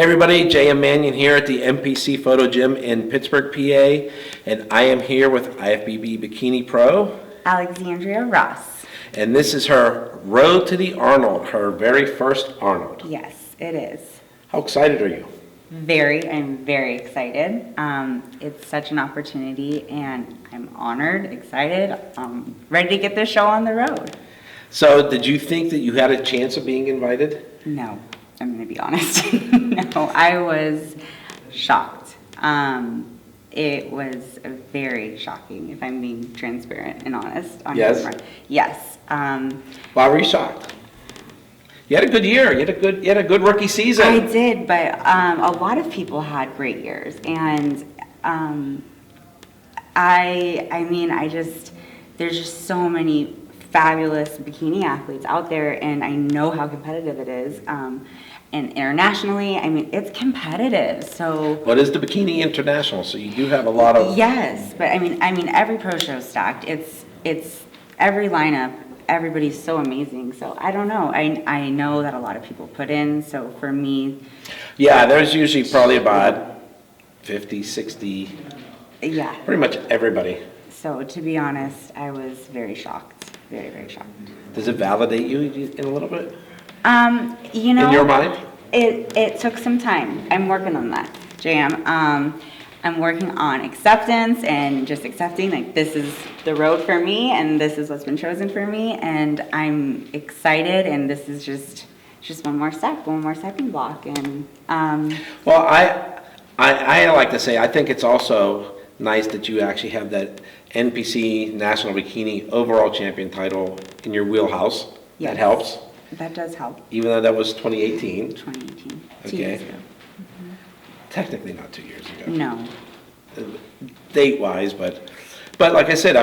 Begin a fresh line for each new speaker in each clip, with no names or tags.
Hey everybody, J.M. Manion here at the MPC Photo Gym in Pittsburgh, PA, and I am here with IFBB Bikini Pro,
Alexandria Ross.
And this is her road to the Arnold, her very first Arnold.
Yes, it is.
How excited are you?
I'm very excited. It's such an opportunity and I'm honored, excited, ready to get this show on the road.
So did you think that you had a chance of being invited?
No, I'm going to be honest. No, I was shocked. It was very shocking, if I'm being transparent and honest.
Yes?
Camera. Yes.
Why were you shocked? You had a good year. You had a good rookie season.
I did, but a lot of people had great years, and there's just so many fabulous bikini athletes out there, and I know how competitive it is. And internationally, it's competitive. So
what is the Bikini International? So you do have a lot of...
Yes, but every pro show is stacked. It's every lineup. Everybody's so amazing. So I don't know. I know that a lot of people put in. So for me...
Yeah, there's usually probably about 50, 60...
Yeah.
Pretty much everybody.
So to be honest, I was very shocked. Very, very shocked.
Does it validate you in a little bit?
In
your mind?
It took some time. I'm working on that, JM. I'm working on acceptance and just accepting, like, this is the road for me and this is what's been chosen for me, and I'm excited, and this is just one more stepping block. And
well, I like to say, I think it's also nice that you actually have that NPC National Bikini Overall Champion title in your wheelhouse.
Yes.
That helps.
That does help.
Even though that was 2018.
2018.
Okay.
2 years ago. Mm-hmm.
Technically not 2 years ago.
No.
Date-wise, but like I said,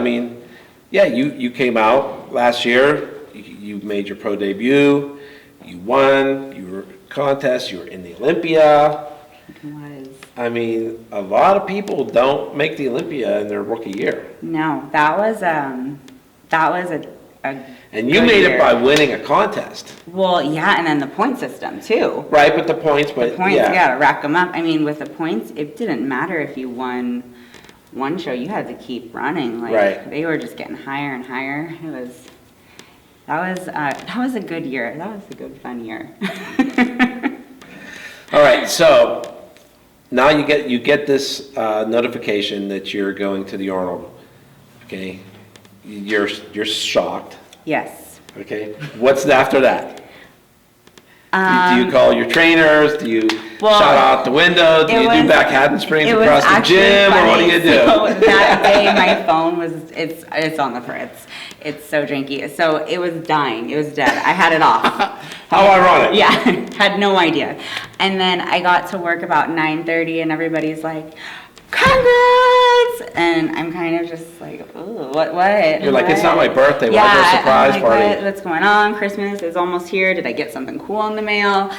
yeah, you came out last year, you made your pro debut, you won, you were contest, you were in the Olympia.
It was.
A lot of people don't make the Olympia in their rookie year.
No, that was a
and you made it by winning a contest.
Well, yeah, and then the point system too.
Right, but the points,
you gotta rack them up. With the points, it didn't matter if you won one show; you had to keep running.
Right.
They were just getting higher and higher. That was a good year. That was a good fun year.
All right, so now you get this notification that you're going to the Arnold. Okay. You're shocked.
Yes.
Okay. What's after that? Do you call your trainers? Do you shout out the window? Do you do back handsprings across the gym? Or what do you do?
So that day my phone was, it's on the fritz. It's so janky. So it was dying. It was dead. I had it off.
How ironic.
Yeah. Had no idea. And then I got to work about 9:30 and everybody's like, congrats! And I'm kind of just like, ooh, what?
You're like, it's not my birthday. Why is there a surprise party?
What's going on? Christmas is almost here. Did I get something cool in the mail?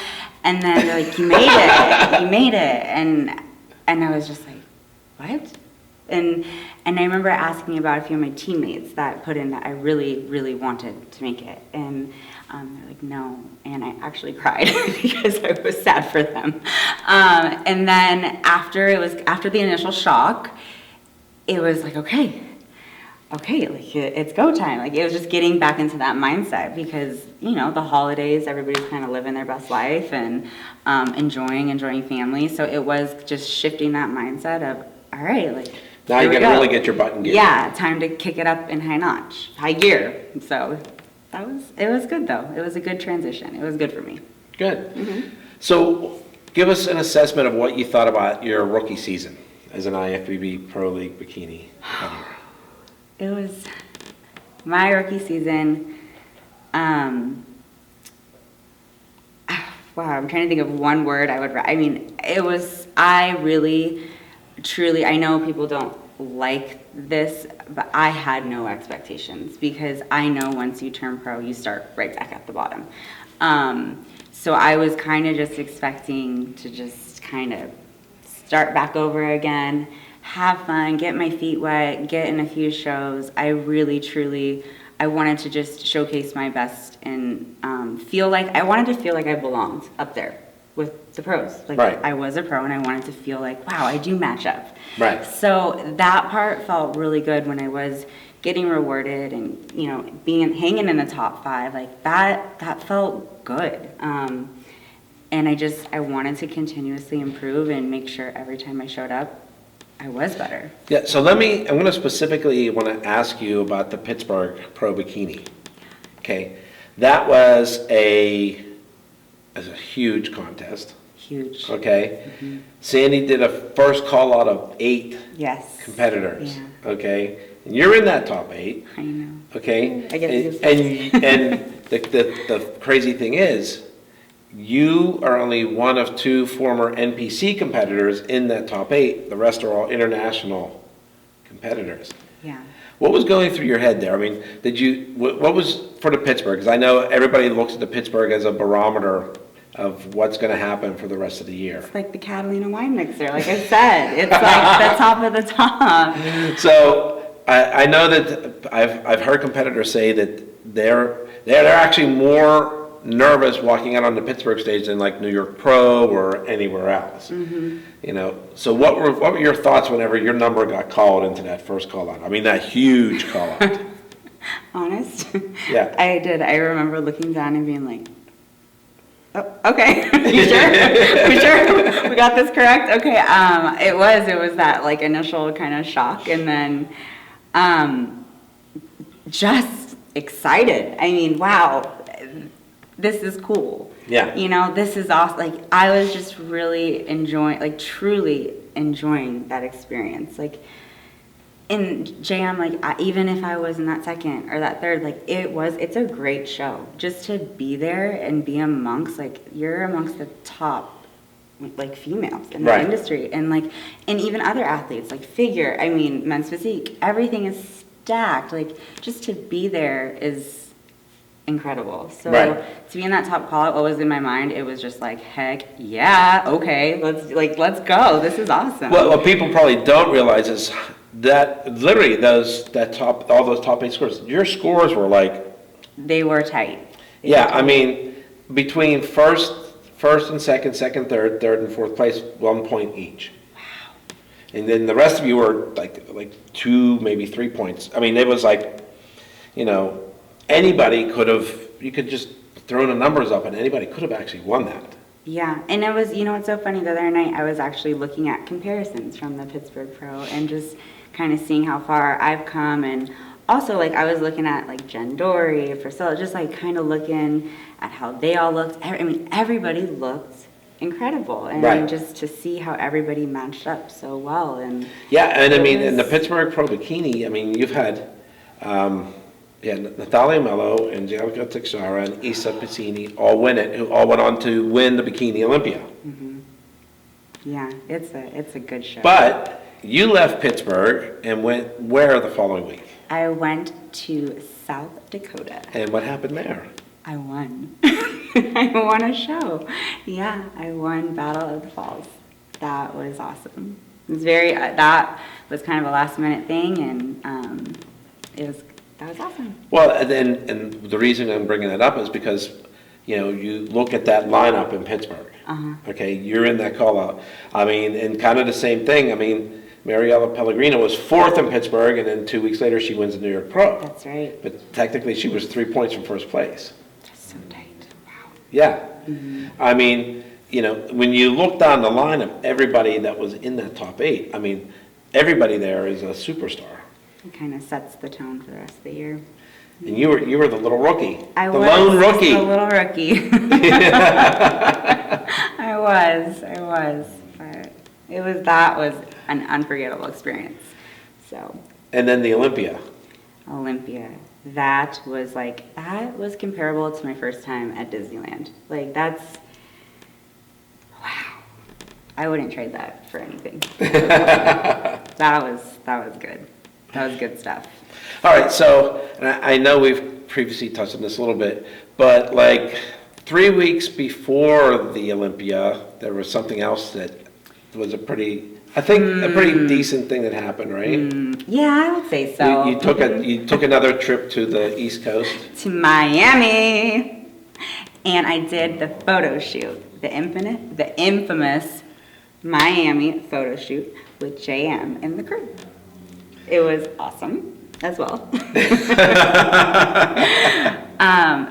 And then they're like, you made it. You made it. And I was just like, what? And I remember asking about a few of my teammates that put in that I really, really wanted to make it. And they're like, no. And I actually cried because I was sad for them. And then after the initial shock, it was like, okay, like it's go time. Like it was just getting back into that mindset because, the holidays, everybody's kind of living their best life and enjoying family. So it was just shifting that mindset of, all right, like,
now you got to really get your butt in gear.
Yeah, time to kick it up in high gear. So it was good though. It was a good transition. It was good for me.
Good.
Mm-hmm.
So give us an assessment of what you thought about your rookie season as an IFBB Pro League Bikini.
It was my rookie season. Wow, I'm trying to think of one word I would write. I really, truly, I know people don't like this, but I had no expectations because I know once you turn pro, you start right back at the bottom. So I was kind of just expecting to just kind of start back over again, have fun, get my feet wet, get in a few shows. I really, truly, I wanted to just showcase my best and I wanted to feel like I belonged up there with the pros. Like,
Right.
I was a pro and I wanted to feel like, wow, I do match up.
Right.
So that part felt really good when I was getting rewarded and, you know, hanging in the top 5. Like, that felt good. And I wanted to continuously improve and make sure every time I showed up, I was better.
Yeah, so I'm going to specifically want to ask you about the Pittsburgh Pro Bikini. Okay, that was a huge contest.
Huge.
Okay, Sandy did a first call out of 8
Yes.
competitors.
Yeah.
Okay, and you're in that top 8.
I know.
Okay,
I get
and the crazy thing is, you are only one of 2 former NPC competitors in that top 8. The rest are all international competitors.
Yeah.
What was going through your head there? I mean, what was for the Pittsburgh? Because I know everybody looks at the Pittsburgh as a barometer of what's going to happen for the rest of the year.
It's like the Catalina wine mixer, like I said. It's like the top of the top.
So I know that I've heard competitors say that they're actually more nervous walking out on the Pittsburgh stage than like New York Pro or anywhere else.
Mm-hmm.
You know, so what were your thoughts whenever your number got called into that first call out? I mean, that huge call out.
Honest?
Yeah.
I did. I remember looking down and being like, oh, okay. You sure? We sure? We got this correct? Okay. It was that like initial kind of shock, and then just excited. I mean, wow. This is cool.
Yeah.
You know, this is awesome. Like, I was just really enjoying, like, truly enjoying that experience. Like, in Jam, like, even if I was in that second or that third, like, it's a great show. Just to be there and be amongst, like, you're amongst the top, like, females in the
Right.
industry. And, like, and even other athletes, like, figure, I mean, men's physique, everything is stacked. Like, just to be there is incredible. So
Right.
to be in that top call, what was in my mind, it was just like, heck yeah, okay, let's go. This is awesome.
Well, what people probably don't realize is that literally all those top 8 scores, your scores were like,
They were tight.
yeah, I mean, between first and second, third and fourth place, 1 point each. Wow. And then the rest of you were like 2, maybe 3 points. I mean, it was like, you know, you could just throw the numbers up and anybody could have actually won that.
Yeah, and it was, you know, it's so funny, the other night I was actually looking at comparisons from the Pittsburgh Pro and just kind of seeing how far I've come, and also like I was looking at like Jen Dory, Priscilla, just like kind of looking at how they all looked. I mean, everybody looked incredible, and
Right.
just to see how everybody matched up so well. And
Yeah, and I mean,
was-
in the Pittsburgh Pro Bikini, I mean, you've had, Natalia Mello and Angelica Teixeira and Isa Pizzini all win it, who all went on to win the Bikini Olympia.
yeah, it's a good show.
But you left Pittsburgh and went where the following week?
I went to South Dakota.
And what happened there?
I won. I won a show. Yeah, I won Battle of the Falls. That was awesome. It was that was kind of a last minute thing, and that was awesome.
Well, and the reason I'm bringing that up is because, you know, you look at that lineup in Pittsburgh. Okay, you're in that call out. I mean, and kind of the same thing. I mean, Mariella Pellegrino was 4th in Pittsburgh, and then 2 weeks later she wins the New York Pro.
That's right.
But technically she was 3 points from first place.
That's so tight. Wow.
Yeah. I mean, you know, when you look down the line of everybody that was in that top 8, I mean, everybody there is a superstar.
It kind of sets the tone for the rest of the year.
And you were the little rookie.
I
the
was
lone rookie.
the little rookie. I was. But that was an unforgettable experience. So.
And then the Olympia.
That was comparable to my first time at Disneyland. Like, wow. I wouldn't trade that for anything. That was good. That was good stuff.
All right, so and I know we've previously touched on this a little bit, but like 3 weeks before the Olympia, there was something else that was a pretty decent thing that happened, right?
Yeah, I would say so.
You took another trip to the East Coast.
To Miami. And I did the photo shoot. the infamous Miami photo shoot with JM and the crew. It was awesome as well.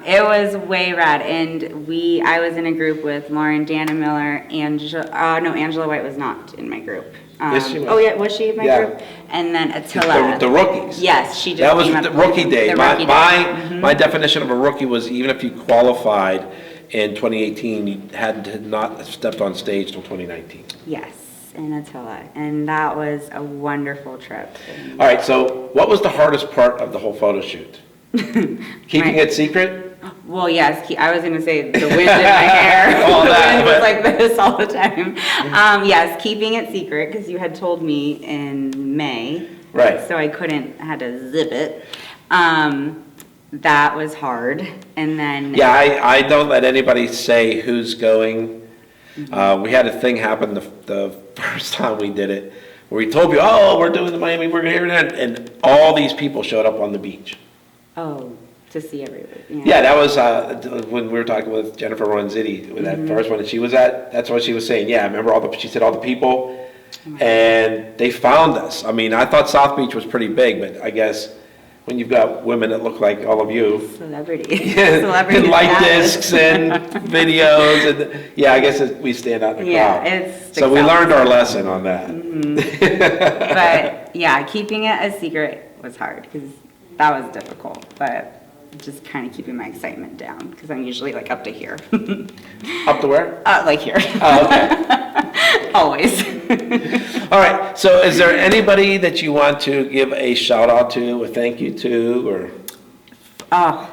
It was way rad, and I was in a group with Lauren, Dana Miller, Angela White was not in my group.
Yes, she was.
Oh yeah, was she in my
Yeah.
group? And then Attila.
The rookies.
Yes, she just
That was
came up
the
with
rookie day.
the rookie day.
My definition of a rookie was even if you qualified in 2018, you had not stepped on stage till 2019.
Yes, in Attila, and that was a wonderful trip.
All right, so what was the hardest part of the whole photo shoot? Keeping it secret?
Well, yes, I was going to say the wind in my hair.
All
the
that,
wind
but-
was like this all the time. Yes, keeping it secret because you had told me in May.
Right.
So I had to zip it. That was hard. And then.
Yeah, I don't let anybody say who's going. We had a thing happen the first time we did it, where we told you, oh, we're doing the Miami, we're here, and all these people showed up on the beach.
Oh, to see everybody.
Yeah, that was when we were talking with Jennifer Ronzitti with that first one, and she was that's what she was saying. Yeah, I remember she said all the people, and they found us. I mean, I thought South Beach was pretty big, but I guess when you've got women that look like all of you,
Celebrity.
and light discs and videos, and yeah, I guess we stand out in the crowd. So we learned our lesson on that.
But yeah, keeping it a secret was hard because that was difficult, but just kind of keeping my excitement down because I'm usually like up to here.
Up to where?
Like here.
Oh, okay.
Always.
All right, so is there anybody that you want to give a shout out to, a thank you to, or?
Oh,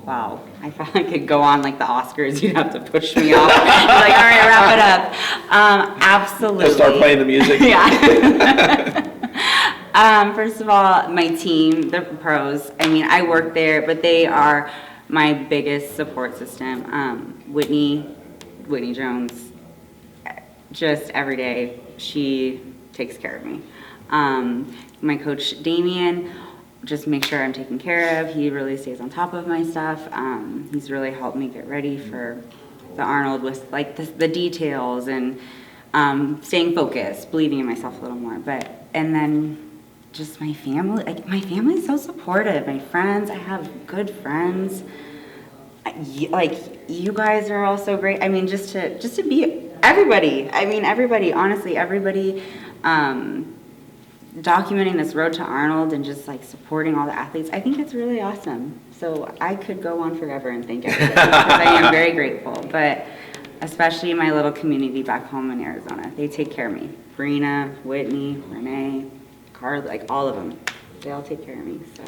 wow. I thought I could go on like the Oscars. You'd have to push me off. Like, all right, wrap it up. Absolutely.
Just start playing the music?
Yeah. First of all, my team, the pros. I mean, I work there, but they are my biggest support system. Whitney Jones, just every day, she takes care of me. My coach, Damien, just make sure I'm taken care of. He really stays on top of my stuff. He's really helped me get ready for the Arnold with like the details and staying focused, believing in myself a little more. And then just my family, like my family's so supportive. My friends, I have good friends. Like you guys are all so great. I mean, just to be everybody. I mean, everybody. Honestly, everybody. Documenting this road to Arnold and just like supporting all the athletes. I think it's really awesome. So I could go on forever and thank everybody because I am very grateful. But especially my little community back home in Arizona, they take care of me. Brina, Whitney, Renee, Carly, like all of them. They all take care of me. So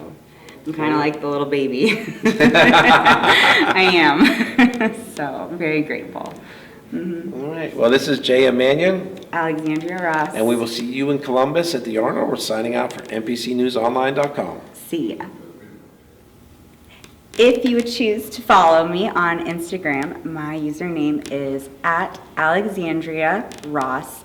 I'm kind of like the little baby. I am. So I'm very grateful.
All right, well, this is Jay Manion.
Alexandria Ross.
And we will see you in Columbus at the Arnold. We're signing out for NPCNewsOnline.com.
See ya. If you would choose to follow me on Instagram, my username is @AlexandriaRoss_.